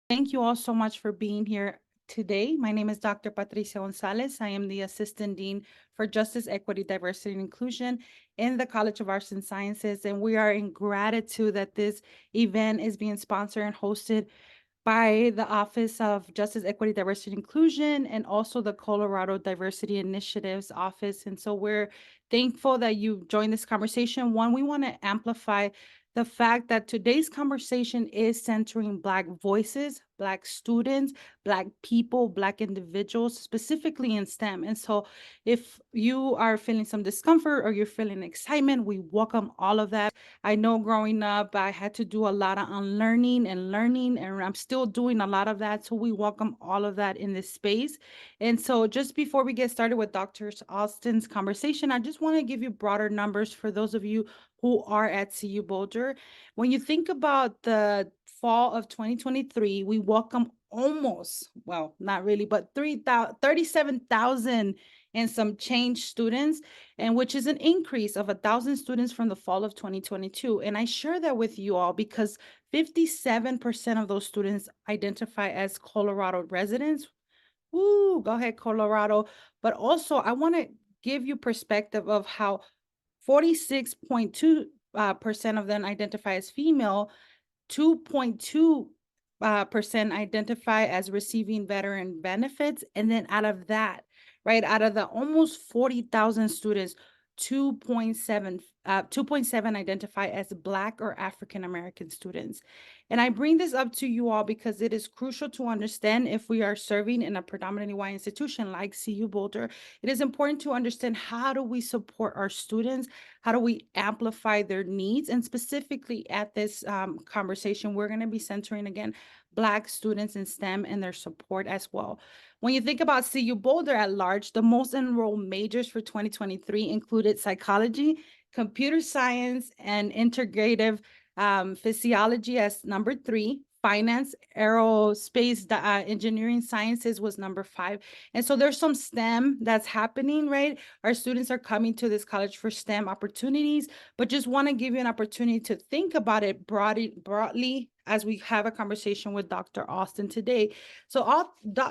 Thank you all so much for being here today. My name is Dr. Patricia Gonzalez. I am the Assistant Dean for Justice, Equity, Diversity, and Inclusion in the College of Arts and Sciences. And we are in gratitude that this event is being sponsored and hosted by the Office of Justice, Equity, Diversity, and Inclusion, and also the Colorado Diversity Initiatives Office. And so we're thankful that you joined this conversation. One, we want to amplify the fact that today's conversation is centering Black voices, Black students, Black people, Black individuals, specifically in STEM. And so if you are feeling some discomfort or you're feeling excitement, we welcome all of that. I know growing up, I had to do a lot of unlearning and learning, and I'm still doing a lot of that. So we welcome all of that in this space. And so just before we get started with Dr. Alston's conversation, I just want to give you broader numbers for those of you who are at CU Boulder. When you think about the fall of 2023, we welcome almost, well, not really, but 37,000 and some change students, and which is an increase of 1,000 students from the fall of 2022. And I share that with you all because 57% of those students identify as Colorado residents. Woo, go ahead, Colorado. But also, I want to give you perspective of how 46.2% of them identify as female, 2.2 percent identify as receiving veteran benefits. And then out of that, right, out of the almost 40,000 students, 2.7 identify as Black or African American students. And I bring this up to you all because it is crucial to understand if we are serving in a predominantly white institution like CU Boulder. It is important to understand how do we support our students, how do we amplify their needs, and specifically at this conversation, we're going to be centering again Black students in STEM and their support as well. When you think about CU Boulder at large, the most enrolled majors for 2023 included psychology, computer science, and integrative physiology as number 3. Finance, aerospace, engineering sciences was number 5. And so there's some STEM that's happening, right? Our students are coming to this college for STEM opportunities, but just want to give you an opportunity to think about it broadly as we have a conversation with Dr. Alston today. So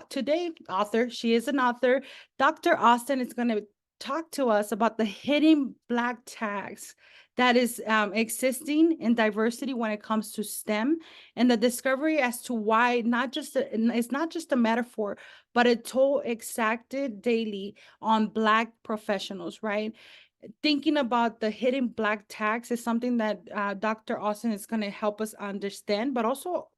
today, author, she is an author. Dr. Alston is going to talk to us about the hidden Black tags that is existing in diversity when it comes to STEM, and the discovery as to why it's not just a metaphor, but a toll exacted daily on Black professionals, right? Thinking about the hidden Black tax is something that Dr. Austin is going to help us understand, but also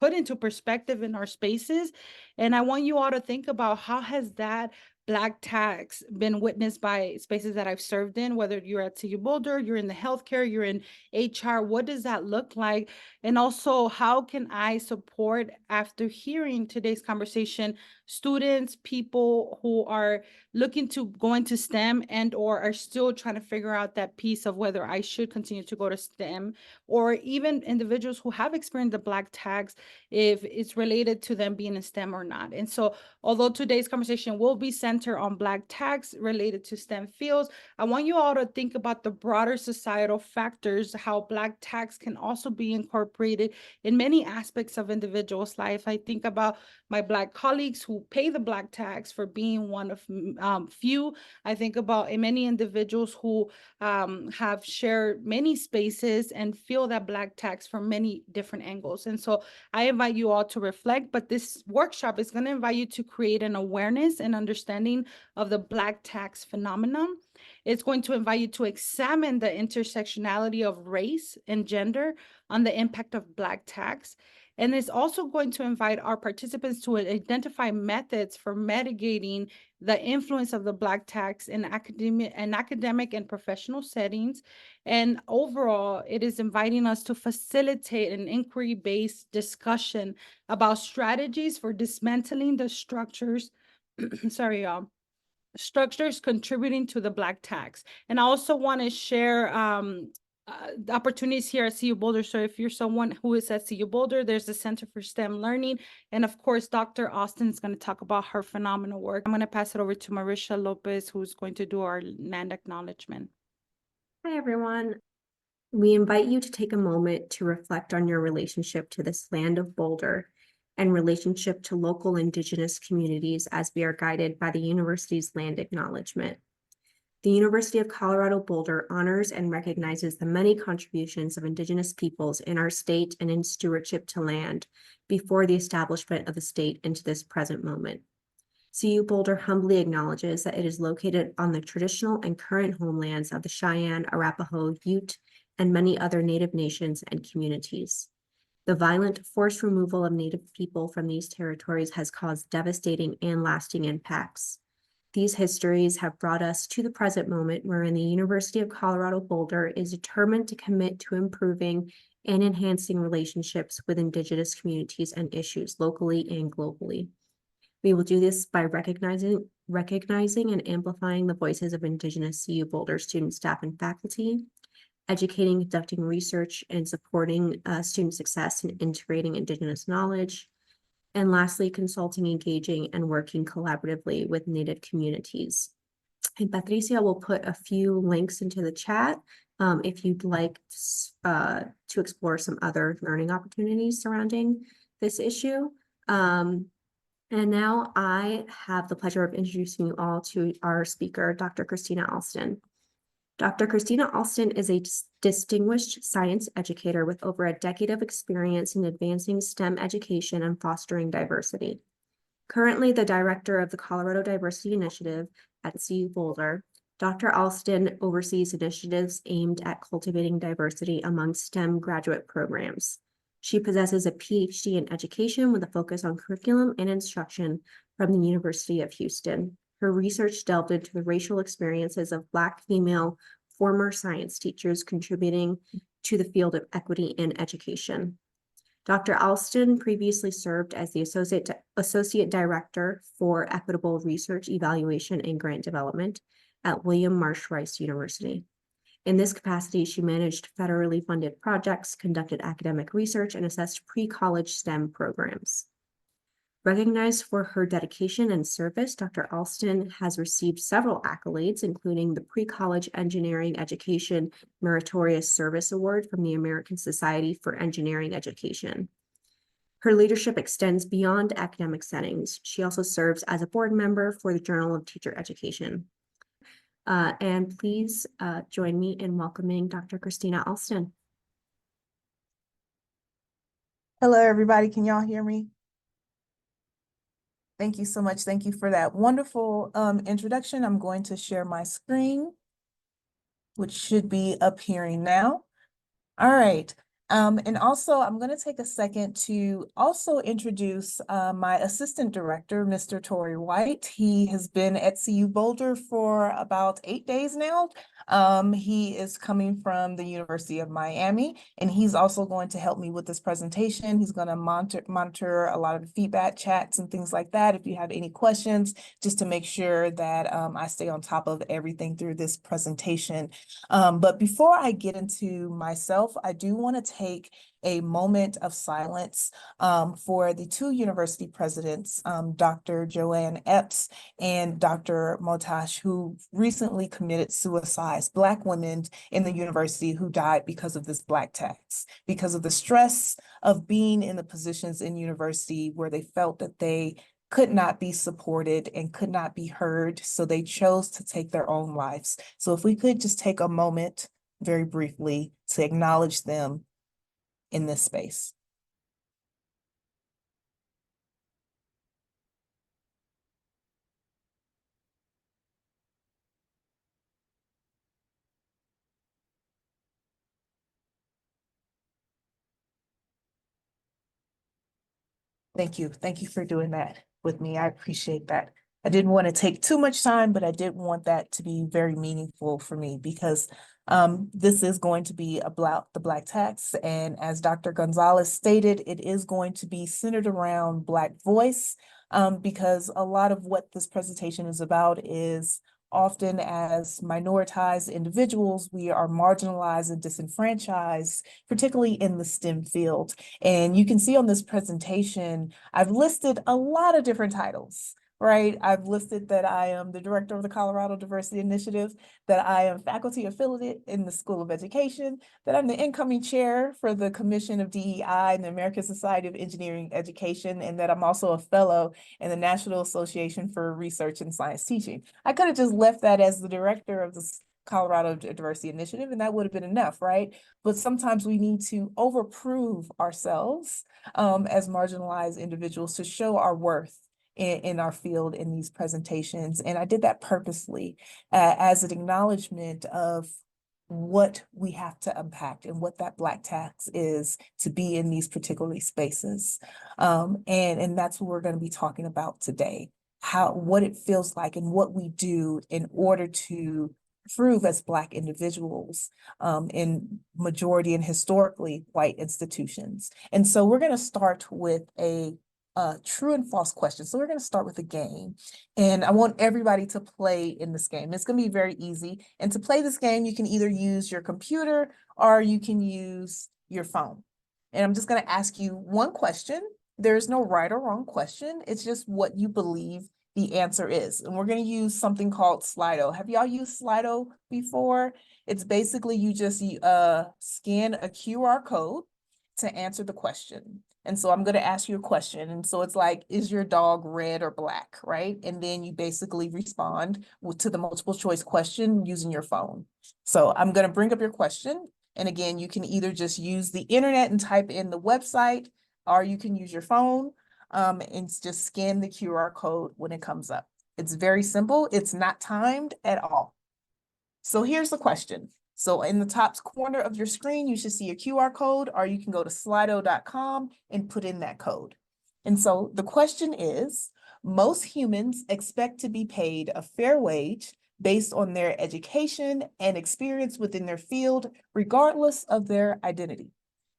put into perspective in our spaces. And I want you all to think about how has that Black tax been witnessed by spaces that I've served in, whether you're at CU Boulder, you're in the healthcare, you're in HR, what does that look like? And also, how can I support, after hearing today's conversation, students, people who are looking to go into STEM and or are still trying to figure out that piece of whether I should continue to go to STEM, or even individuals who have experienced the Black tags, if it's related to them being in STEM or not. And so although today's conversation will be centered on Black tags related to STEM fields, I want you all to think about the broader societal factors, how Black tags can also be incorporated in many aspects of individuals' life. I think about my Black colleagues who pay the Black tax for being one of few. I think about many individuals who have shared many spaces and feel that Black tax from many different angles. And so I invite you all to reflect, but this workshop is going to invite you to create an awareness and understanding of the Black tax phenomenon. It's going to invite you to examine the intersectionality of race and gender on the impact of Black tax. And it's also going to invite our participants to identify methods for mitigating the influence of the Black tax in academic and professional settings. And overall, it is inviting us to facilitate an inquiry-based discussion about strategies for dismantling the structures, sorry, y'all, structures contributing to the Black tax. And I also want to share the opportunities here at CU Boulder. So if you're someone who is at CU Boulder, there's the Center for STEM Learning. And of course, Dr. Austin is going to talk about her phenomenal work. I'm going to pass it over to Marisha Lopez, who's going to do our land acknowledgement. Hi, everyone. We invite you to take a moment to reflect on your relationship to this land of Boulder and relationship to local Indigenous communities as we are guided by the university's land acknowledgement. The University of Colorado Boulder honors and recognizes the many contributions of Indigenous peoples in our state and in stewardship to land before the establishment of the state into this present moment. CU Boulder humbly acknowledges that it is located on the traditional and current homelands of the Cheyenne, Arapaho, Ute, and many other Native nations and communities. The violent forced removal of Native people from these territories has caused devastating and lasting impacts. These histories have brought us to the present moment wherein the University of Colorado Boulder is determined to commit to improving and enhancing relationships with Indigenous communities and issues locally and globally. We will do this by recognizing and amplifying the voices of Indigenous CU Boulder students, staff, and faculty, educating, conducting research, and supporting student success and integrating Indigenous knowledge, and lastly, consulting, engaging, and working collaboratively with Native communities. And Patricia will put a few links into the chat if you'd like to explore some other learning opportunities surrounding this issue. And now I have the pleasure of introducing you all to our speaker, Dr. Christina Alston. Dr. Christina Alston is a distinguished science educator with over a decade of experience in advancing STEM education and fostering diversity. Currently the director of the Colorado Diversity Initiative at CU Boulder, Dr. Alston oversees initiatives aimed at cultivating diversity among STEM graduate programs. She possesses a PhD in education with a focus on curriculum and instruction from the University of Houston. Her research delved into the racial experiences of Black female former science teachers contributing to the field of equity in education. Dr. Alston previously served as the Associate Director for Equitable Research Evaluation and Grant Development at William Marsh Rice University. In this capacity, she managed federally funded projects, conducted academic research, and assessed pre-college STEM programs. Recognized for her dedication and service, Dr. Alston has received several accolades, including the Pre-College Engineering Education Meritorious Service Award from the American Society for Engineering Education. Her leadership extends beyond academic settings. She also serves as a board member for the Journal of Teacher Education. And please join me in welcoming Dr. Christina Alston. Hello, everybody. Can y'all hear me? Thank you so much. Thank you for that wonderful introduction. I'm going to share my screen, which should be appearing now. All right. And also, I'm going to take a second to also introduce my assistant director, Mr. Torrey White. He has been at CU Boulder for about 8 days now. He is coming from the University of Miami, and he's also going to help me with this presentation. He's going to monitor a lot of the feedback chats and things like that. If you have any questions, just to make sure that I stay on top of everything through this presentation. But before I get into myself, I do want to take a moment of silence for the two university presidents, Dr. Joanne Epps and Dr. Motash, who recently committed suicide, Black women in the university who died because of this Black tax, because of the stress of being in the positions in university where they felt that they could not be supported and could not be heard, so they chose to take their own lives. So if we could just take a moment very briefly to acknowledge them in this space. Thank you. Thank you for doing that with me. I appreciate that. I didn't want to take too much time, but I did want that to be very meaningful for me because this is going to be about the Black tax. And as Dr. Gonzalez stated, it is going to be centered around Black voice because a lot of what this presentation is about is often as minoritized individuals, we are marginalized and disenfranchised, particularly in the STEM field. And you can see on this presentation, I've listed a lot of different titles, right? I've listed that I am the director of the Colorado Diversity Initiative, that I am faculty affiliate in the School of Education, that I'm the incoming chair for the Commission of DEI and the American Society of Engineering Education, and that I'm also a fellow in the National Association for Research and Science Teaching. I could have just left that as the director of the Colorado Diversity Initiative, and that would have been enough, right? But sometimes we need to overprove ourselves as marginalized individuals to show our worth in our field in these presentations. And I did that purposely as an acknowledgement of what we have to unpack and what that Black tax is to be in these particular spaces. And that's what we're going to be talking about today, what it feels like and what we do in order to prove as Black individuals in majority and historically white institutions. And so we're going to start with a true and false question. So we're going to start with a game, and I want everybody to play in this game. It's going to be very easy. And to play this game, you can either use your computer or you can use your phone. And I'm just going to ask you one question. There's no right or wrong question. It's just what you believe the answer is. And we're going to use something called Slido. Have y'all used Slido before? It's basically you just scan a QR code to answer the question. And so I'm going to ask you a question. And so it's like, is your dog red or black, right? And then you basically respond to the multiple choice question using your phone. So I'm going to bring up your question. And again, you can either just use the internet and type in the website, or you can use your phone and just scan the QR code when it comes up. It's very simple. It's not timed at all. So here's the question. So in the top corner of your screen, you should see a QR code, or you can go to slido.com and put in that code. And so the question is, most humans expect to be paid a fair wage based on their education and experience within their field, regardless of their identity.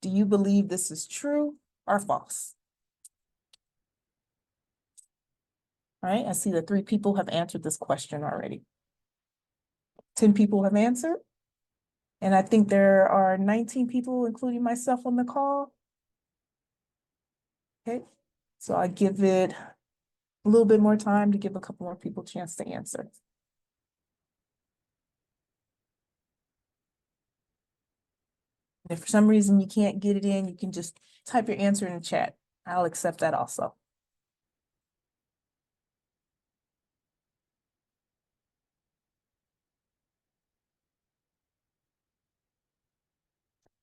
Do you believe this is true or false? All right, I see that 3 people have answered this question already. 10 people have answered. And I think there are 19 people, including myself, on the call. Okay, so I give it a little bit more time to give a couple more people a chance to answer. If for some reason you can't get it in, you can just type your answer in the chat. I'll accept that also.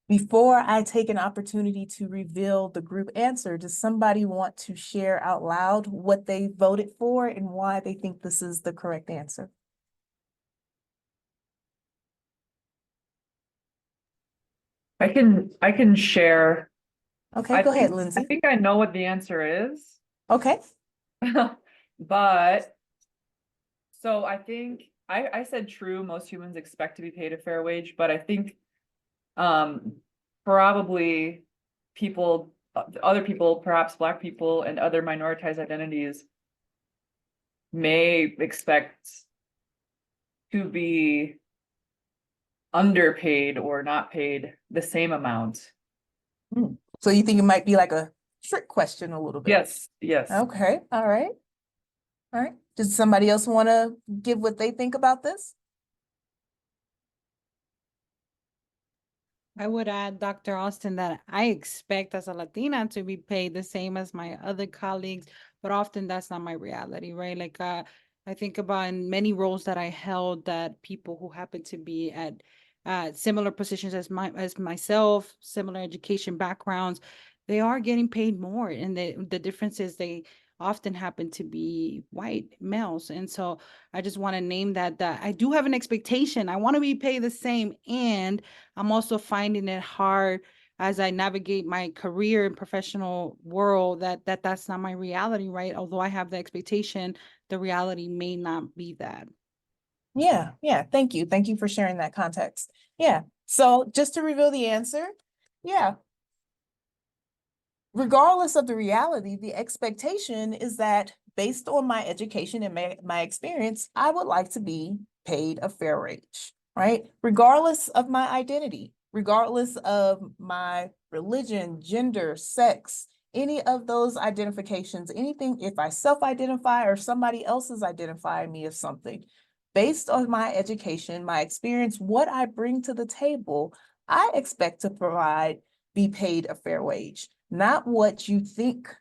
Before I take an opportunity to reveal the group answer, does somebody want to share out loud what they voted for and why they think this is the correct answer? I can share. Okay, go ahead, I Lindsay. think I know what the answer is. Okay. But so I think I said true, most humans expect to be paid a fair wage, but I think probably other people, perhaps Black people and other minoritized identities may expect to be underpaid or not paid the same amount. So you think it might be like a trick question a little bit? Yes. Okay, all right. All right. Does somebody else want to give what they think about this? I would add, Dr. Alston, that I expect as a Latina to be paid the same as my other colleagues, but often that's not my reality, right? Like I think about in many roles that I held, that people who happen to be at similar positions as myself, similar education backgrounds, they are getting paid more. And the difference is they often happen to be white males. And so I just want to name that I do have an expectation. I want to be paid the same, and I'm also finding it hard as I navigate my career and professional world that's not my reality, right? Although I have the expectation, the reality may not be that. Yeah, thank you. Thank you for sharing that context. Yeah, so just to reveal the answer, yeah. Regardless of the reality, the expectation is that based on my education and my experience, I would like to be paid a fair wage, right? Regardless of my identity, regardless of my religion, gender, sex, any of those identifications, anything, if I self-identify or somebody else is identifying me as something, based on my education, my experience, what I bring to the table, I expect to be paid a fair wage, not what you think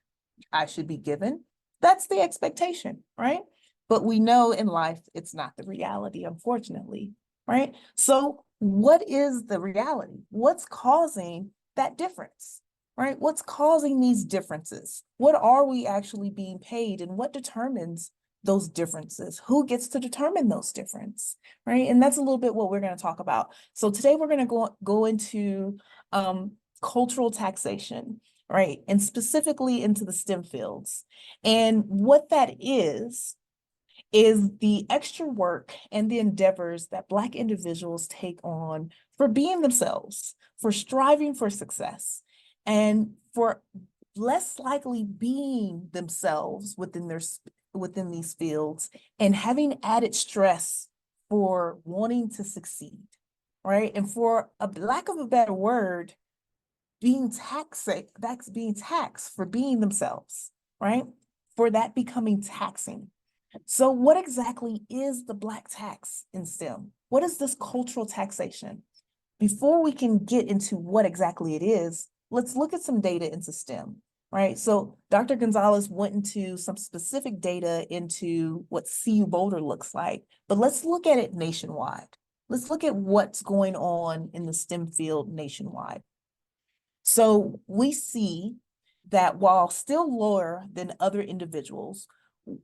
I should be given. That's the expectation, right? But we know in life, it's not the reality, unfortunately, right? So what is the reality? What's causing that difference, right? What's causing these differences? What are we actually being paid, and what determines those differences? Who gets to determine those differences, right? And that's a little bit what we're going to talk about. So today we're going to go into cultural taxation, right? And specifically into the STEM fields. And what that is the extra work and the endeavors that Black individuals take on for being themselves, for striving for success, and for less likely being themselves within these fields, and having added stress for wanting to succeed, right? And for a lack of a better word, that's being taxed for being themselves, right? For that becoming taxing. So what exactly is the Black tax in STEM? What is this cultural taxation? Before we can get into what exactly it is, let's look at some data into STEM, right? So Dr. Gonzalez went into some specific data into what CU Boulder looks like, but let's look at it nationwide. Let's look at what's going on in the STEM field nationwide. So we see that while still lower than other individuals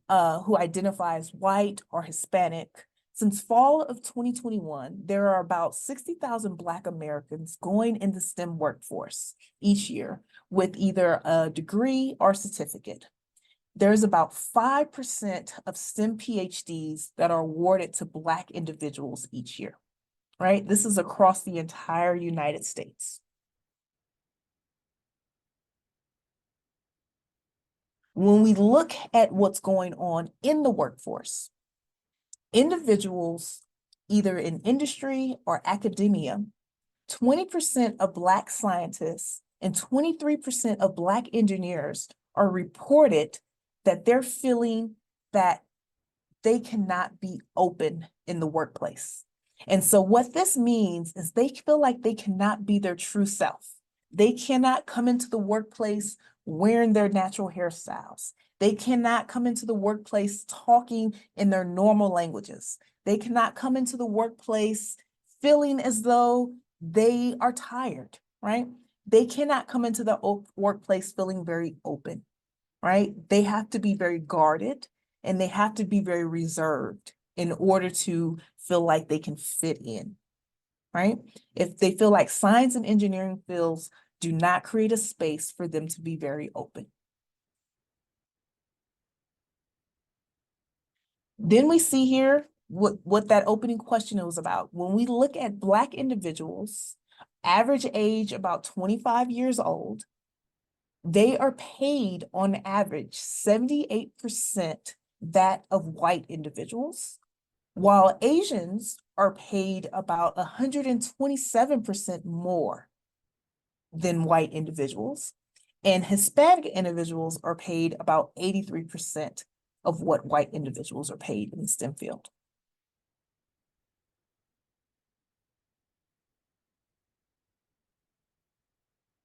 who identify as white or Hispanic, since fall of 2021, there are about 60,000 Black Americans going in the STEM workforce each year with either a degree or certificate. There's about 5% of STEM PhDs that are awarded to Black individuals each year, right? This is across the entire United States. When we look at what's going on in the workforce, individuals, either in industry or academia, 20% of Black scientists and 23% of Black engineers are reported that they're feeling that they cannot be open in the workplace. And so what this means is they feel like they cannot be their true self. They cannot come into the workplace wearing their natural hairstyles. They cannot come into the workplace talking in their normal languages. They cannot come into the workplace feeling as though they are tired, right? They cannot come into the workplace feeling very open, right? They have to be very guarded, and they have to be very reserved in order to feel like they can fit in, right? If they feel like science and engineering fields do not create a space for them to be very open. Then we see here what that opening question was about. When we look at Black individuals, average age about 25 years old, they are paid on average 78% that of white individuals, while Asians are paid about 127% more than white individuals, and Hispanic individuals are paid about 83% of what white individuals are paid in the STEM field.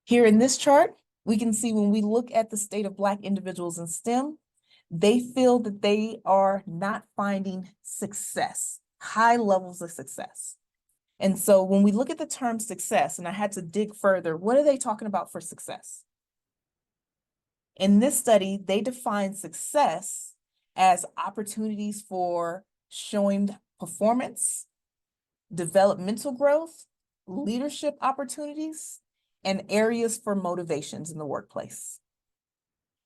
Here in this chart, we can see when we look at the state of Black individuals in STEM, they feel that they are not finding success, high levels of success. And so when we look at the term success, and I had to dig further, what are they talking about for success? In this study, they define success as opportunities for showing performance, developmental growth, leadership opportunities, and areas for motivations in the workplace,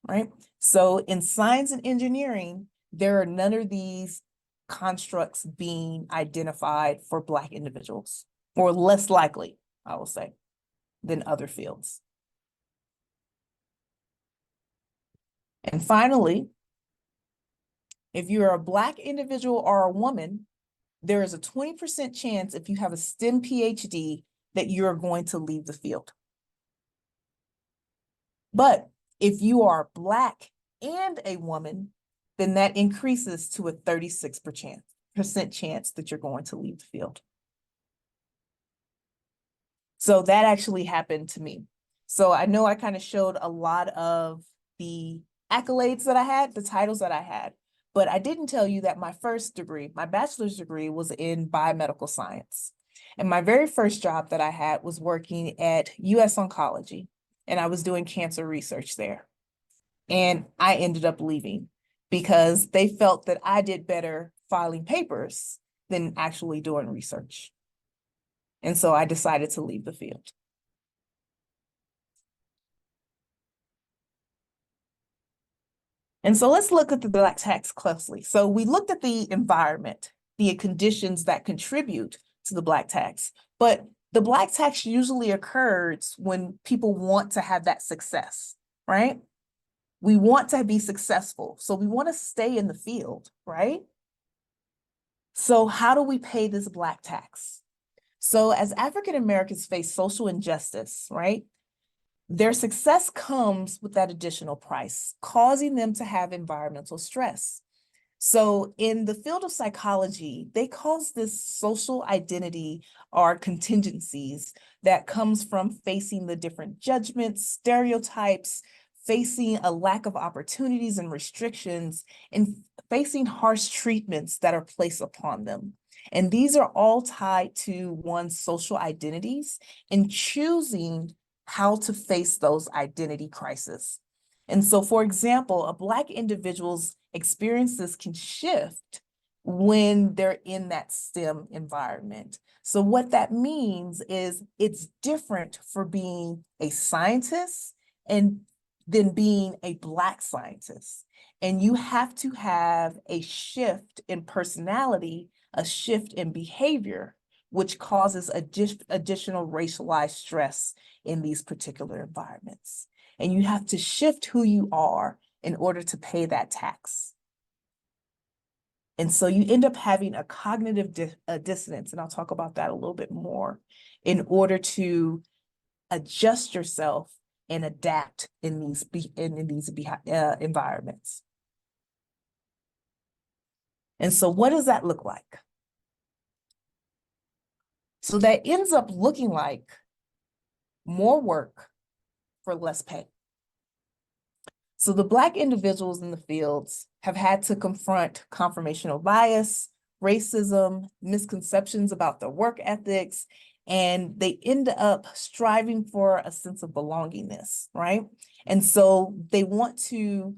right? So in science and engineering, there are none of these constructs being identified for Black individuals, or less likely, I will say, than other fields. And finally, if you're a Black individual or a woman, there is a 20% chance if you have a STEM PhD that you're going to leave the field. But If you are Black and a woman, then that increases to a 36% chance that you're going to leave the field. So that actually happened to me. So I know I kind of showed a lot of the accolades that I had, the titles that I had, but I didn't tell you that my first degree, my bachelor's degree, was in biomedical science. And my very first job that I had was working at US Oncology, and I was doing cancer research there. And I ended up leaving because they felt that I did better filing papers than actually doing research. And so I decided to leave the field. And so let's look at the Black tax closely. So we looked at the environment, the conditions that contribute to the Black tax, but the Black tax usually occurs when people want to have that success, right? We want to be successful, so we want to stay in the field, right? So how do we pay this Black tax? So as African Americans face social injustice, right? Their success comes with that additional price, causing them to have environmental stress. So in the field of psychology, they call this social identity or contingencies that comes from facing the different judgments, stereotypes, facing a lack of opportunities and restrictions, and facing harsh treatments that are placed upon them. And these are all tied to one's social identities and choosing how to face those identity crises. And so, for example, a Black individual's experiences can shift when they're in that STEM environment. So what that means is it's different for being a scientist and than being a Black scientist. And you have to have a shift in personality, a shift in behavior, which causes additional racialized stress in these particular environments. And you have to shift who you are in order to pay that tax. And so you end up having a cognitive dissonance, and I'll talk about that a little bit more, in order to adjust yourself and adapt in these environments. And so what does that look like? So that ends up looking like more work for less pay. So the Black individuals in the fields have had to confront confirmational bias, racism, misconceptions about their work ethics, and they end up striving for a sense of belongingness, right? And so they want to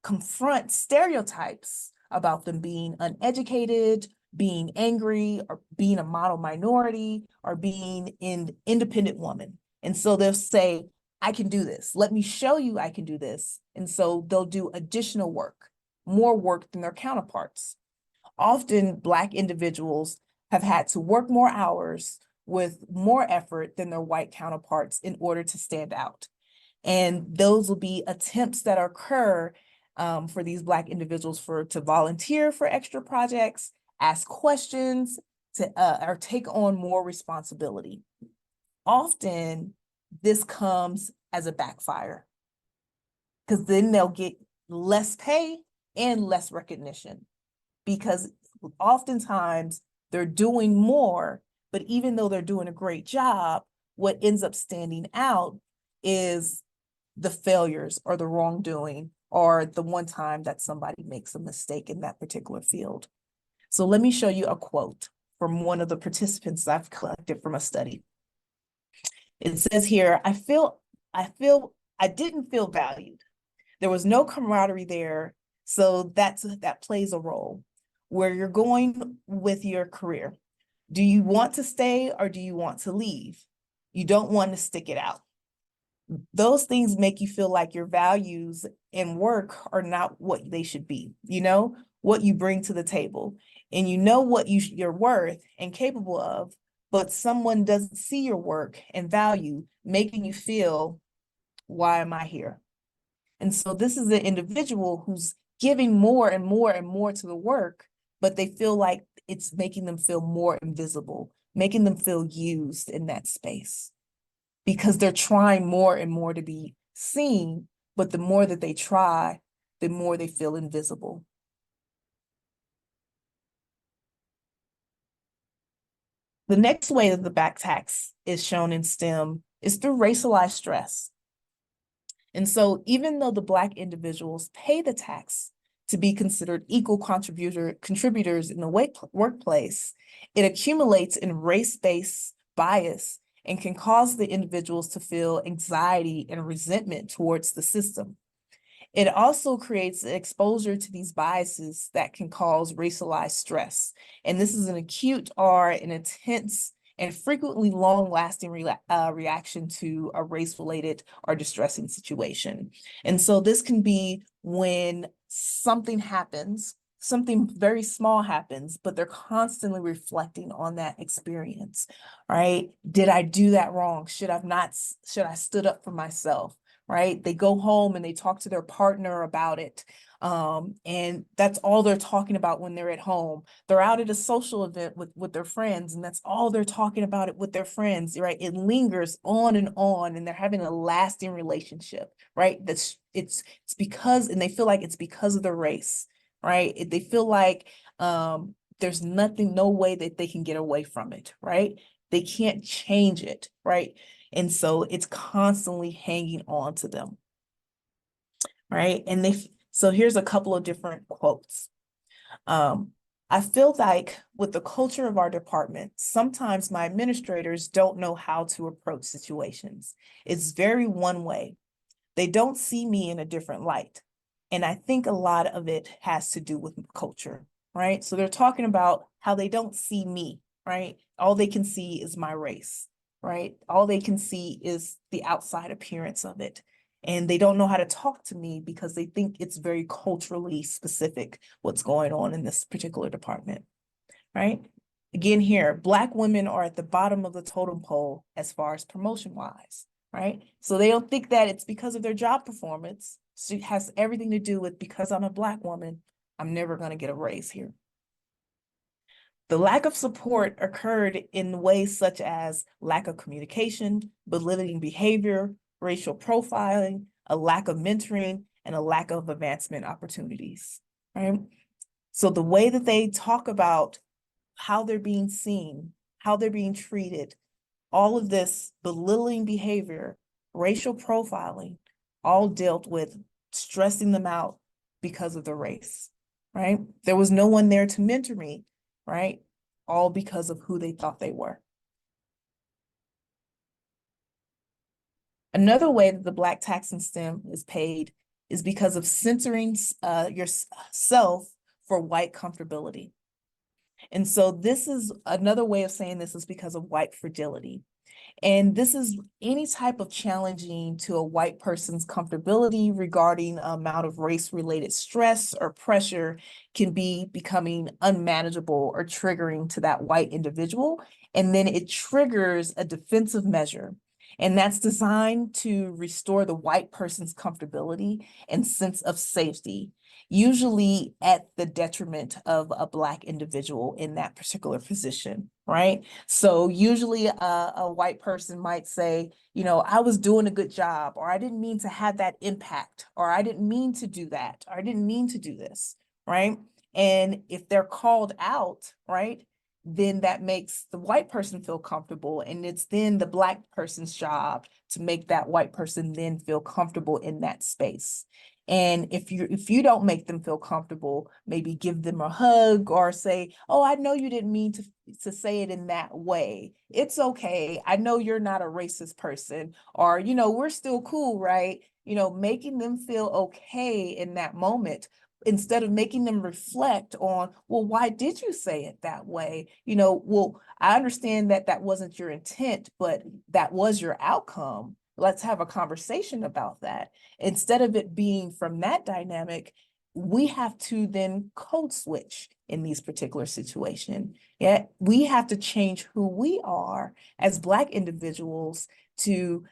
confront stereotypes about them being uneducated, being angry, or being a model minority, or being an independent woman. And so they'll say, I can do this. Let me show you I can do this. And so they'll do additional work, more work than their counterparts. Often Black individuals have had to work more hours with more effort than their white counterparts in order to stand out. And those will be attempts that occur for these Black individuals to volunteer for extra projects, ask questions, or take on more responsibility. Often this comes as a backfire because then they'll get less pay and less recognition, because oftentimes they're doing more, but even though they're doing a great job, what ends up standing out is the failures or the wrongdoing or the one time that somebody makes a mistake in that particular field. So let me show you a quote from one of the participants I've collected from a study. It says here, I didn't feel valued. There was no camaraderie there. So that plays a role. Where you're going with your career. Do you want to stay or do you want to leave? You don't want to stick it out. Those things make you feel like your values and work are not what they should be, what you bring to the table. And you know what you're worth and capable of, but someone doesn't see your work and value, making you feel, why am I here? And so this is an individual who's giving more and more and more to the work, but they feel like it's making them feel more invisible, making them feel used in that space because they're trying more and more to be seen, but the more that they try, the more they feel invisible. The next way that the back tax is shown in STEM is through racialized stress. And so even though the Black individuals pay the tax to be considered equal contributors in the workplace, it accumulates in race-based bias and can cause the individuals to feel anxiety and resentment towards the system. It also creates exposure to these biases that can cause racialized stress. And this is an acute or an intense and frequently long-lasting reaction to a race-related or distressing situation. And so this can be when something happens, something very small happens, but they're constantly reflecting on that experience, right? Did I do that wrong? Should I stood up for myself? Right? They go home and they talk to their partner about it. And that's all they're talking about when they're at home. They're out at a social event with their friends, and that's all they're talking about it with their friends, right? It lingers on, and they're having a lasting relationship, right? It's because, and they feel like it's because of the race, right? They feel like there's no way that they can get away from it, right? They can't change it, right? And so it's constantly hanging on to them, right? And so here's a couple of different quotes. I feel like with the culture of our department, sometimes my administrators don't know how to approach situations. It's very one way. They don't see me in a different light. And I think a lot of it has to do with culture, right? So they're talking about how they don't see me, right? All they can see is my race, right? All they can see is the outside appearance of it. And they don't know how to talk to me because they think it's very culturally specific what's going on in this particular department, right? Again here, Black women are at the bottom of the totem pole as far as promotion-wise, right? So they don't think that it's because of their job performance. So it has everything to do with because I'm a Black woman, I'm never going to get a raise here. The lack of support occurred in ways such as lack of communication, belittling behavior, racial profiling, a lack of mentoring, and a lack of advancement opportunities, right? So the way that they talk about how they're being seen, how they're being treated, all of this belittling behavior, racial profiling, all dealt with stressing them out because of the race, right? There was no one there to mentor me, right? All because of who they thought they were. Another way that the Black tax in STEM is paid is because of censoring yourself for white comfortability. And so this is another way of saying this is because of white fragility. And this is any type of challenging to a white person's comfortability regarding amount of race-related stress or pressure can be becoming unmanageable or triggering to that white individual. And then it triggers a defensive measure. And that's designed to restore the white person's comfortability and sense of safety, usually at the detriment of a Black individual in that particular position, right? So usually a white person might say, you know, I was doing a good job, or I didn't mean to have that impact, or I didn't mean to do that, or I didn't mean to do this, right? And if they're called out, right, then that makes the white person feel comfortable. And it's then the Black person's job to make that white person then feel comfortable in that space. And if you don't make them feel comfortable, maybe give them a hug or say, oh, I know you didn't mean to say it in that way. It's okay. I know you're not a racist person, or, you know, we're still cool, right? You know, making them feel okay in that moment, instead of making them reflect on, well, why did you say it that way? You know, well, I understand that that wasn't your intent, but that was your outcome. Let's have a conversation about that. Instead of it being from that dynamic, we have to then code switch in these particular situations. Yeah, we have to change who we are as Black individuals to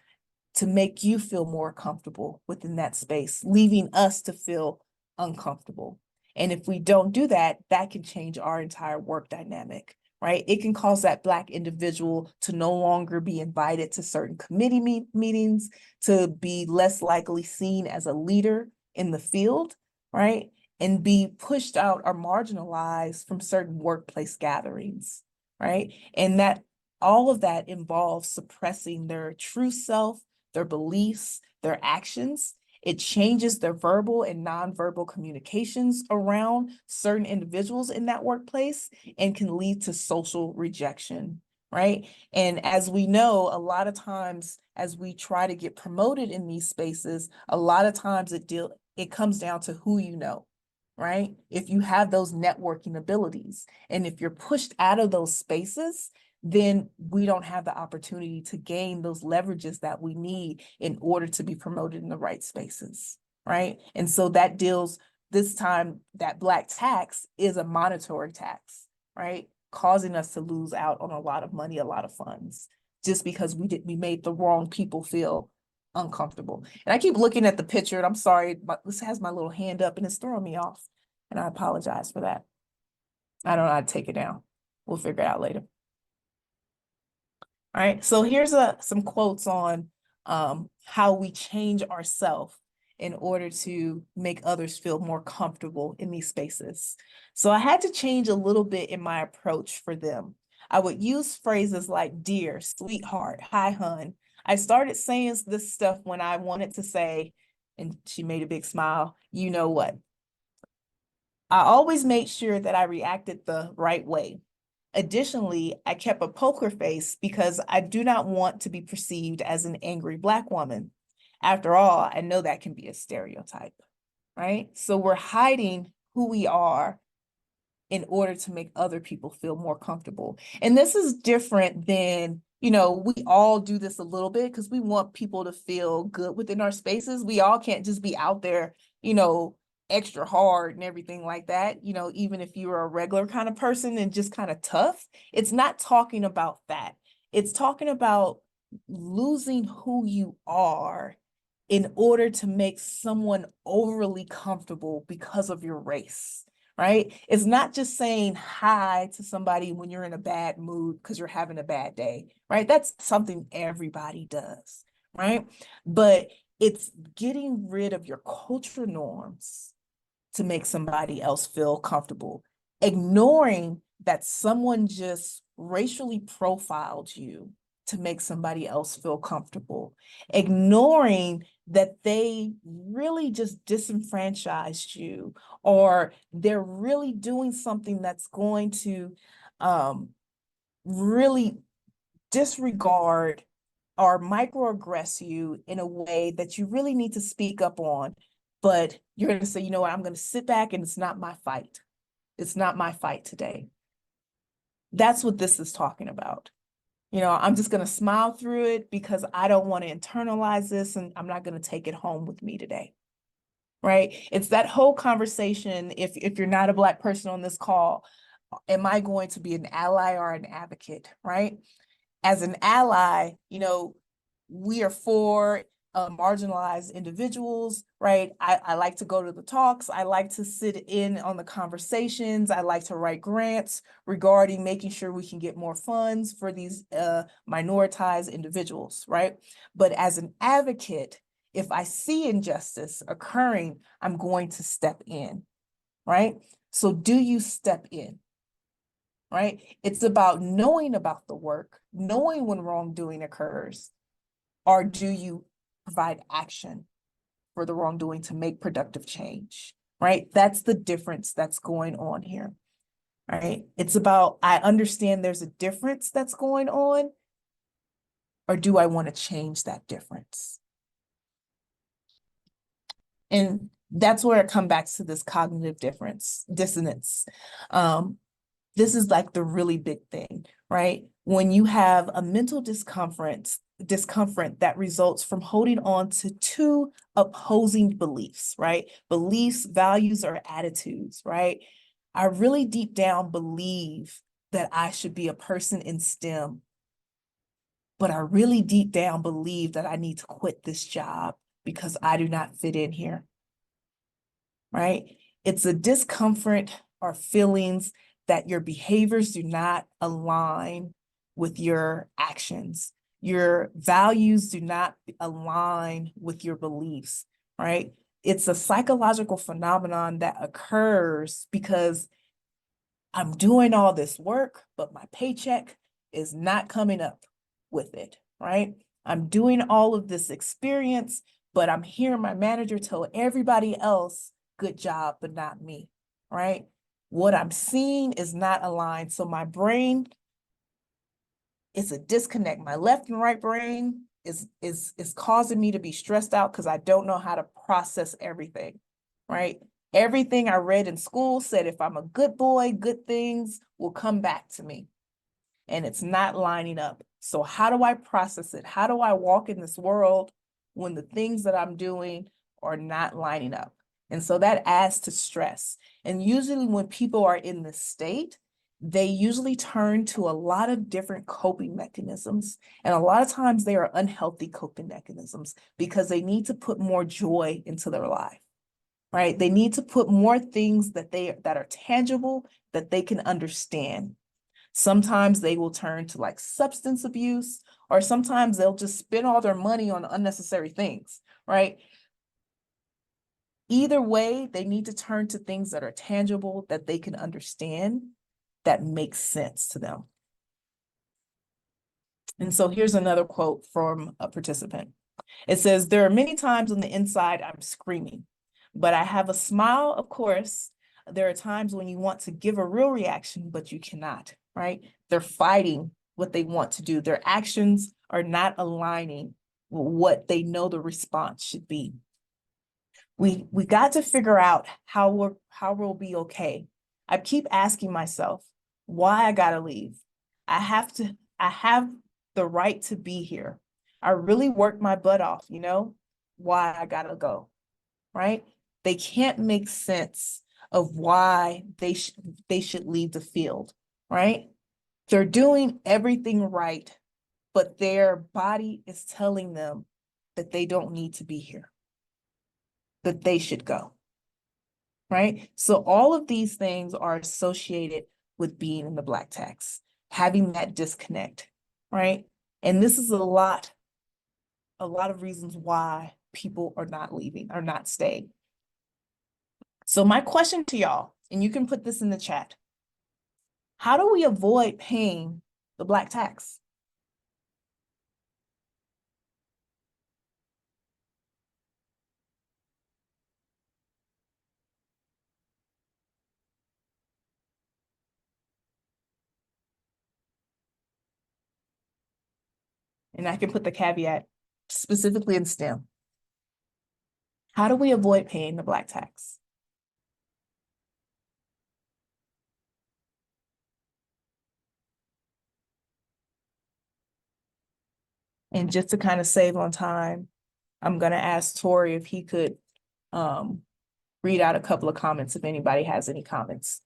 make you feel more comfortable within that space, leaving us to feel uncomfortable. And if we don't do that, that can change our entire work dynamic, right? It can cause that Black individual to no longer be invited to certain committee meetings, to be less likely seen as a leader in the field, right? And be pushed out or marginalized from certain workplace gatherings, right? And that all of that involves suppressing their true self, their beliefs, their actions. It changes their verbal and nonverbal communications around certain individuals in that workplace and can lead to social rejection, right? And as we know, a lot of times as we try to get promoted in these spaces, a lot of times it comes down to who you know, right? If you have those networking abilities, and if you're pushed out of those spaces, then we don't have the opportunity to gain those leverages that we need in order to be promoted in the right spaces, right? And so that deals, this time, that Black tax is a monetary tax, right? Causing us to lose out on a lot of money, a lot of funds, just because we made the wrong people feel uncomfortable. And I keep looking at the picture, and I'm sorry, but this has my little hand up and it's throwing me off. And I apologize for that. I don't know how to take it down. We'll figure it out later. All right, so here's some quotes on how we change ourselves in order to make others feel more comfortable in these spaces. So I had to change a little bit in my approach for them. I would use phrases like dear, sweetheart, hi, hun. I started saying this stuff when I wanted to say, and she made a big smile, you know what? I always made sure that I reacted the right way. Additionally, I kept a poker face because I do not want to be perceived as an angry Black woman. After all, I know that can be a stereotype, right? So we're hiding who we are in order to make other people feel more comfortable. And this is different than, we all do this a little bit because we want people to feel good within our spaces. We all can't just be out there, extra hard and everything like that, even if you're a regular kind of person and just kind of tough. It's not talking about that. It's talking about losing who you are in order to make someone overly comfortable because of your race, right? It's not just saying hi to somebody when you're in a bad mood because you're having a bad day, right? That's something everybody does, right? But it's getting rid of your cultural norms to make somebody else feel comfortable, ignoring that someone just racially profiled you to make somebody else feel comfortable, ignoring that they really just disenfranchised you, or they're really doing something that's going to really disregard or microaggress you in a way that you really need to speak up on, but you're going to say, you know what, I'm going to sit back and it's not my fight. It's not my fight today. That's what this is talking about. I'm just going to smile through it because I don't want to internalize this and I'm not going to take it home with me today. Right? It's that whole conversation. If you're not a Black person on this call, am I going to be an ally or an advocate? Right? As an ally, we are for marginalized individuals, right? I like to go to the talks. I like to sit in on the conversations. I like to write grants regarding making sure we can get more funds for these minoritized individuals, right? But as an advocate, if I see injustice occurring, I'm going to step in, right? So do you step in? Right? It's about knowing about the work, knowing when wrongdoing occurs, or do you provide action for the wrongdoing to make productive change, right? That's the difference that's going on here, right? It's about, I understand there's a difference that's going on, or do I want to change that difference? And that's where it comes back to this cognitive dissonance. This is like the really big thing, right? When you have a mental discomfort that results from holding on to two opposing beliefs, right? Beliefs, values, or attitudes, right? I really deep down believe that I should be a person in STEM, but I really deep down believe that I need to quit this job because I do not fit in here, right? It's a discomfort or feelings that your behaviors do not align with your actions. Your values do not align with your beliefs, right? It's a psychological phenomenon that occurs because I'm doing all this work, but my paycheck is not coming up with it, right? I'm doing all of this experience, but I'm hearing my manager tell everybody else, good job, but not me, right? What I'm seeing is not aligned. So my brain, it's a disconnect. My left and right brain is causing me to be stressed out because I don't know how to process everything, right? Everything I read in school said if I'm a good boy, good things will come back to me. And it's not lining up. So how do I process it? How do I walk in this world when the things that I'm doing are not lining up? And so that adds to stress. And usually when people are in this state, they usually turn to a lot of different coping mechanisms. And a lot of times they are unhealthy coping mechanisms because they need to put more joy into their life, right? They need to put more things that are tangible, that they can understand. Sometimes they will turn to like substance abuse, or sometimes they'll just spend all their money on unnecessary things, right? Either way, they need to turn to things that are tangible, that they can understand, that makes sense to them. And so here's another quote from a participant. It says, "There are many times on the inside I'm screaming, but I have a smile, of course. There are times when you want to give a real reaction, but you cannot," right? They're fighting what they want to do. Their actions are not aligning with what they know the response should be. We got to figure out how we'll be okay. I keep asking myself why I gotta leave. I have the right to be here. I really worked my butt off, you know, why I gotta go, right? They can't make sense of why they should leave the field, right? They're doing everything right, but their body is telling them that they don't need to be here, that they should go, right? So all of these things are associated with being in the Black tax, having that disconnect, right? And this is a lot of reasons why people are not leaving, are not staying. So my question to y'all, and you can put this in the chat, how do we avoid paying the Black tax? And I can put the caveat specifically in STEM. How do we avoid paying the Black tax? And just to kind of save on time, I'm going to ask Tori if he could read out a couple of comments if anybody has any comments.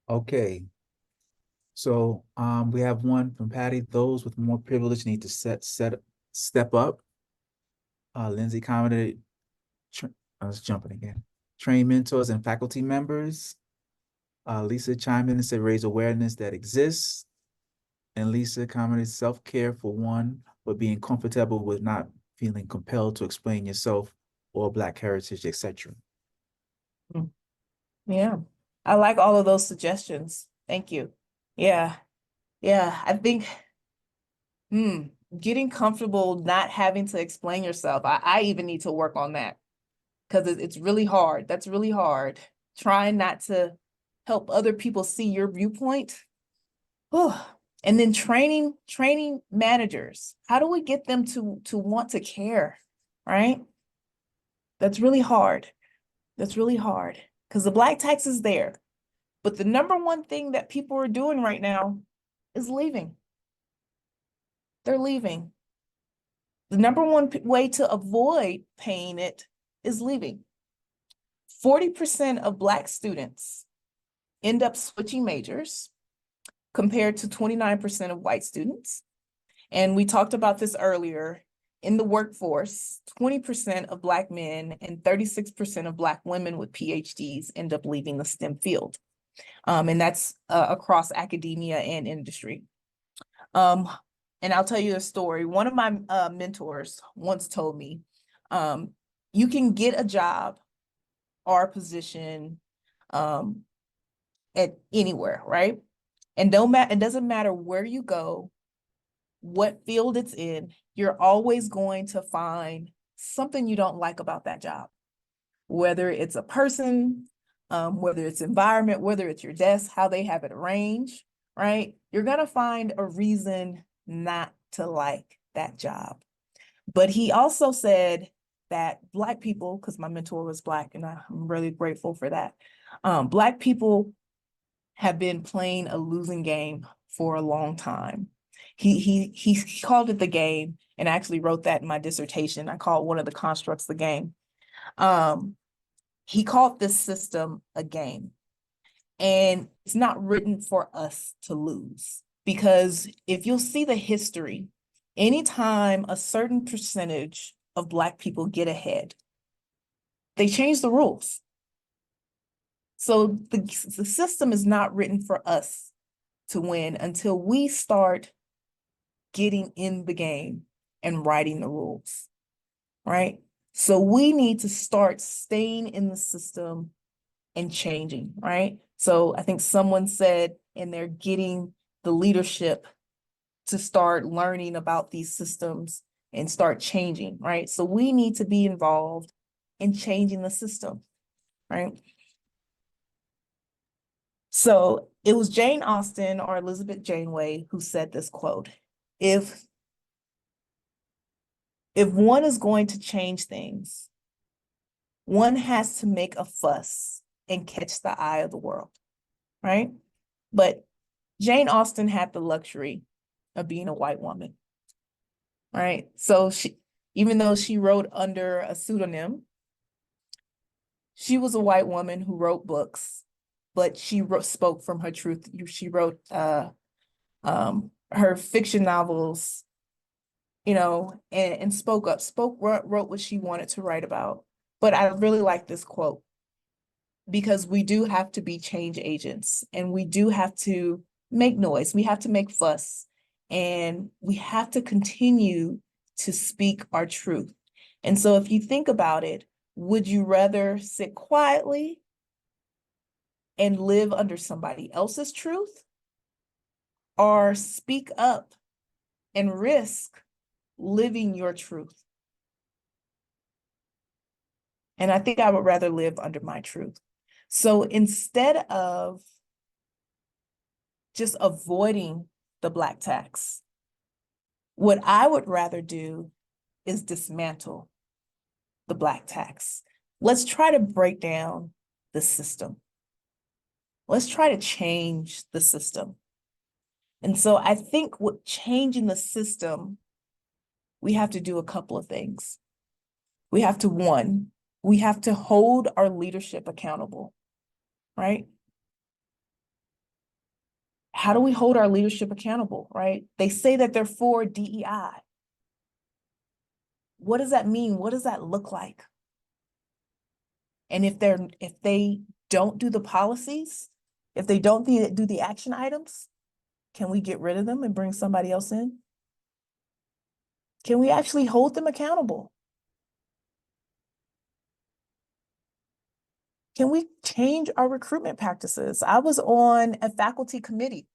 Okay. So we have one from Patty. Those with more privilege need to step up. Lindsay commented, I was jumping again. Train mentors and faculty members. Lisa chimed in and said raise awareness that exists. And Lisa commented self-care for one, but being comfortable with not feeling compelled to explain yourself or Black heritage, etc. Yeah, I like all of those suggestions. Thank you. Yeah, I think getting comfortable not having to explain yourself. I even need to work on that because it's really hard. That's really hard. Trying not to help other people see your viewpoint. Oh, and then training managers. How do we get them to want to care, right? That's really hard. That's really hard because the Black tax is there. But the number one thing that people are doing right now is leaving. They're leaving. The number one way to avoid paying it is leaving. 40% of Black students end up switching majors compared to 29% of white students. And we talked about this earlier. in the workforce, 20% of Black men and 36% of Black women with PhDs end up leaving the STEM field. And that's across academia and industry. And I'll tell you a story. One of my mentors once told me, you can get a job or a position at anywhere, right? And it doesn't matter where you go, what field it's in, you're always going to find something you don't like about that job. Whether it's a person, whether it's environment, whether it's your desk, how they have it arranged, right? You're gonna find a reason not to like that job. But he also said that Black people, because my mentor was Black, and I'm really grateful for that. Black people have been playing a losing game for a long time. He called it the game, and I actually wrote that in my dissertation. I called one of the constructs the game. He called this system a game, and it's not written for us to lose, because if you'll see the history, anytime a certain percentage of Black people get ahead, they change the rules. So the system is not written for us to win until we start getting in the game and writing the rules, right? So we need to start staying in the system and changing, right? So I think someone said, and they're getting the leadership to start learning about these systems and start changing, right? So we need to be involved in changing the system, right? So it was Jane Austen or Elizabeth Janeway who said this quote: if one is going to change things, one has to make a fuss and catch the eye of the world, right? But Jane Austen had the luxury of being a white woman, right? So even though she wrote under a pseudonym, she was a white woman who wrote books, but she spoke from her truth. She wrote her fiction novels, and wrote what she wanted to write about. But I really like this quote, because we do have to be change agents, and we do have to make noise. We have to make fuss, and we have to continue to speak our truth. And so if you think about it, would you rather sit quietly and live under somebody else's truth, or speak up and risk living your truth? And I think I would rather live under my truth. So instead of just avoiding the Black tax, what I would rather do is dismantle the Black tax. Let's try to break down the system. Let's try to change the system. And so I think with changing the system, we have to do a couple of things. We have to hold our leadership accountable, right? How do we hold our leadership accountable, right? They say that they're for DEI. What does that mean? What does that look like? And if they don't do the policies, if they don't do the action items, can we get rid of them and bring somebody else in? Can we actually hold them accountable? Can we change our recruitment practices? I was on a faculty committee,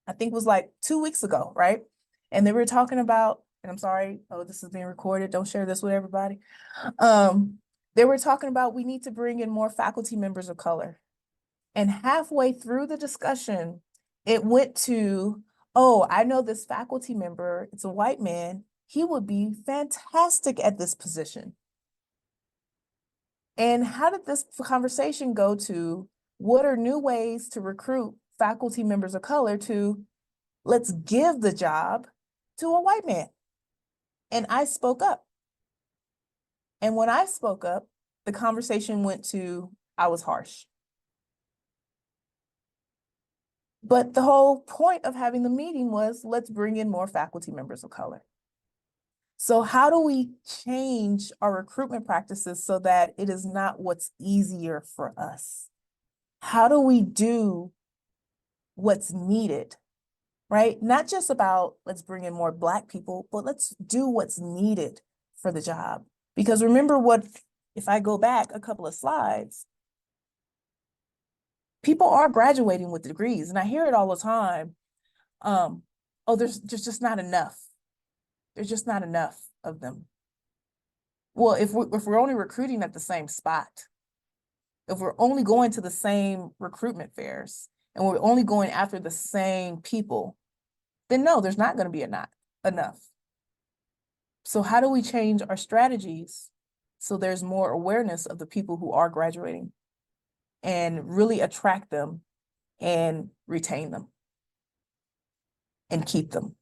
I think it was like 2 weeks ago, right? And they were talking about, and I'm sorry, oh, this is being recorded, don't share this with everybody. They were talking about we need to bring in more faculty members of color. And halfway through the discussion, it went to, oh, I know this faculty member, it's a white man, he would be fantastic at this position. And how did this conversation go to, what are new ways to recruit faculty members of color to, let's give the job to a white man? And I spoke up. And when I spoke up, the conversation went to, I was harsh. But the whole point of having the meeting was, let's bring in more faculty members of color. So how do we change our recruitment practices so that it is not what's easier for us? How do we do what's needed, right? Not just about let's bring in more Black people, but let's do what's needed for the job. Because remember what, if I go back a couple of slides, people are graduating with degrees, and I hear it all the time. Oh, there's just not enough. There's just not enough of them. Well, if we're only recruiting at the same spot, if we're only going to the same recruitment fairs, and we're only going after the same people, then no, there's not going to be enough. So how do we change our strategies so there's more awareness of the people who are graduating and really attract them and retain them and keep them?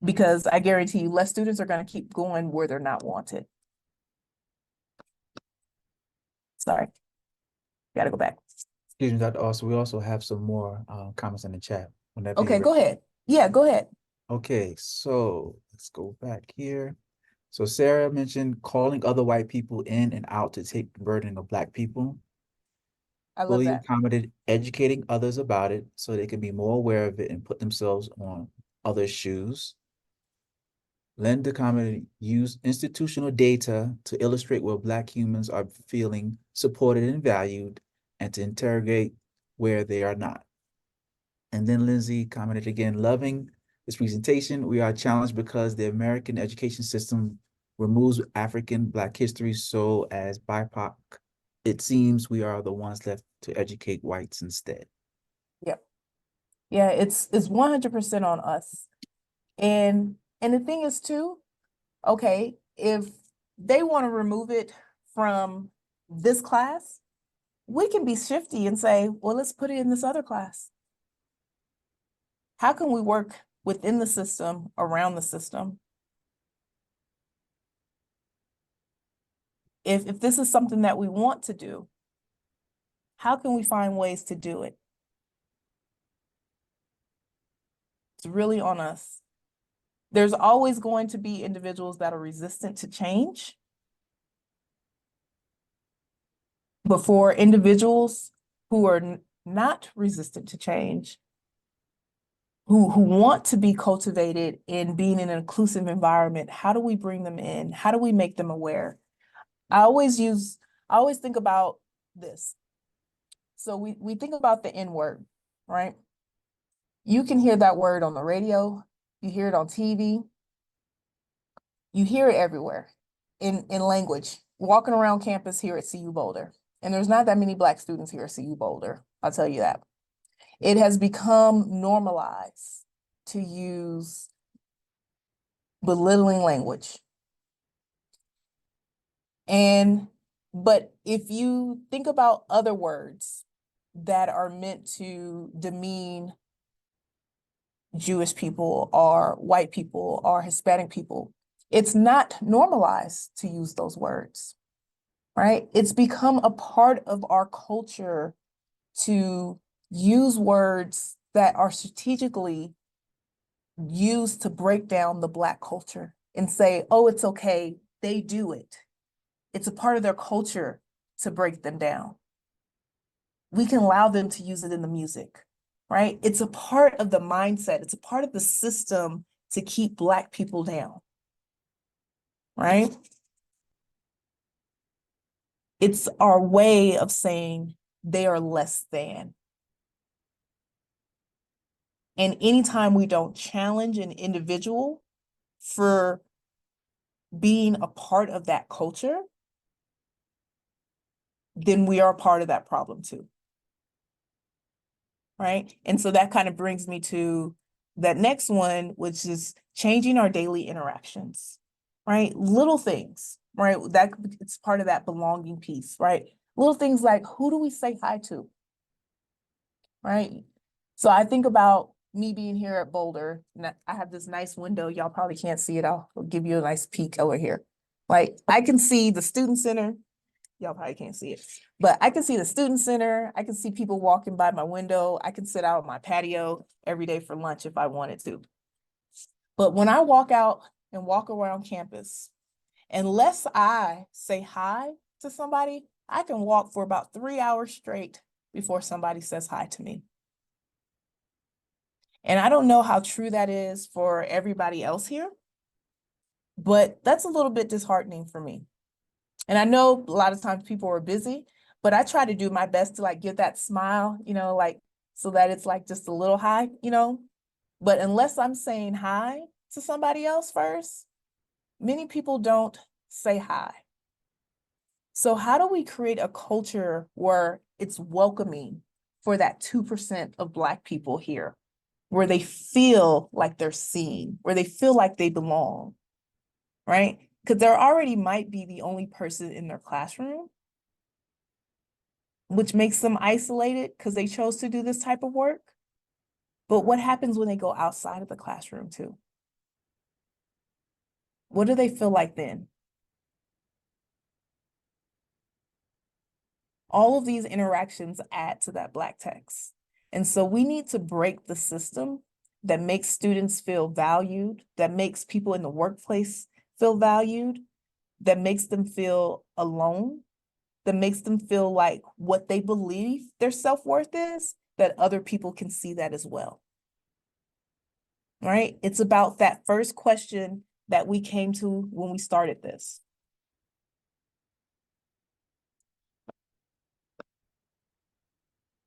Because I guarantee you, less students are going to keep going where they're not wanted. Sorry, gotta go back. Excuse me, Dr. Austin, we also have some more comments in the chat. Whenever you're Okay, ready. go ahead. Yeah, go ahead. Okay, so let's go back here. So Sarah mentioned calling other white people in and out to take the burden of Black people. I love William that. commented, educating others about it so they can be more aware of it and put themselves on others' shoes. Linda commented, use institutional data to illustrate where Black humans are feeling supported and valued, and to interrogate where they are not. And then Lindsay commented again, loving this presentation. We are challenged because the American education system removes African Black history, so as BIPOC, it seems we are the ones left to educate whites instead. Yep. Yeah, it's 100% on us. And the thing is too, okay, if they want to remove it from this class, we can be shifty and say, well, let's put it in this other class. How can we work within the system, around the system? If this is something that we want to do, how can we find ways to do it? It's really on us. There's always going to be individuals that are resistant to change. But for individuals who are not resistant to change, who want to be cultivated in being in an inclusive environment, how do we bring them in? How do we make them aware? I always think about this. So we think about the N word, right? You can hear that word on the radio, you hear it on TV, you hear it everywhere in language. Walking around campus here at CU Boulder, and there's not that many Black students here at CU Boulder, I'll tell you that. It has become normalized to use belittling language. But if you think about other words that are meant to demean Jewish people or white people or Hispanic people, it's not normalized to use those words, right? It's become a part of our culture to use words that are strategically used to break down the Black culture and say, oh, it's okay, they do it. It's a part of their culture to break them down. We can allow them to use it in the music, right? It's a part of the mindset. It's a part of the system to keep Black people down, right? It's our way of saying they are less than. And anytime we don't challenge an individual for being a part of that culture, then we are part of that problem too. Right? And so that kind of brings me to that next one, which is changing our daily interactions, right? Little things, right? That it's part of that belonging piece, right? Little things like, who do we say hi to? Right? So I think about me being here at Boulder, and I have this nice window. Y'all probably can't see it. I'll give you a nice peek over here. Like I can see the student center. Y'all probably can't see it, but I can see the student center. I can see people walking by my window. I can sit out on my patio every day for lunch if I wanted to. But when I walk out and walk around campus, unless I say hi to somebody, I can walk for about 3 hours straight before somebody says hi to me. And I don't know how true that is for everybody else here, but that's a little bit disheartening for me. And I know a lot of times people are busy, but I try to do my best to like give that smile, like so that it's like just a little hi, But unless I'm saying hi to somebody else first, many people don't say hi. So how do we create a culture where it's welcoming for that 2% of Black people here, where they feel like they're seen, where they feel like they belong, right? Because there already might be the only person in their classroom, which makes them isolated because they chose to do this type of work. But what happens when they go outside of the classroom too? What do they feel like then? All of these interactions add to that Black text. And so we need to break the system that makes students feel valued, that makes people in the workplace feel valued, that makes them feel alone, that makes them feel like what they believe their self-worth is, that other people can see that as well. Right? It's about that first question that we came to when we started this.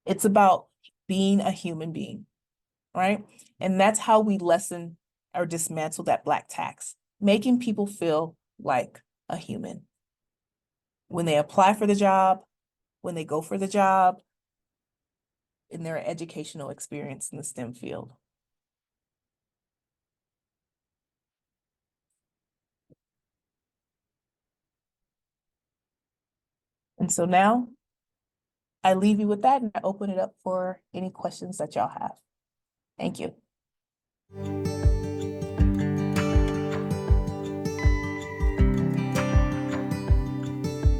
It's about being a human being, right? And that's how we lessen or dismantle that Black tax, making people feel like a human. When they apply for the job, when they go for the job, in their educational experience in the STEM field. And so now I leave you with that and I open it up for any questions that y'all have. Thank you.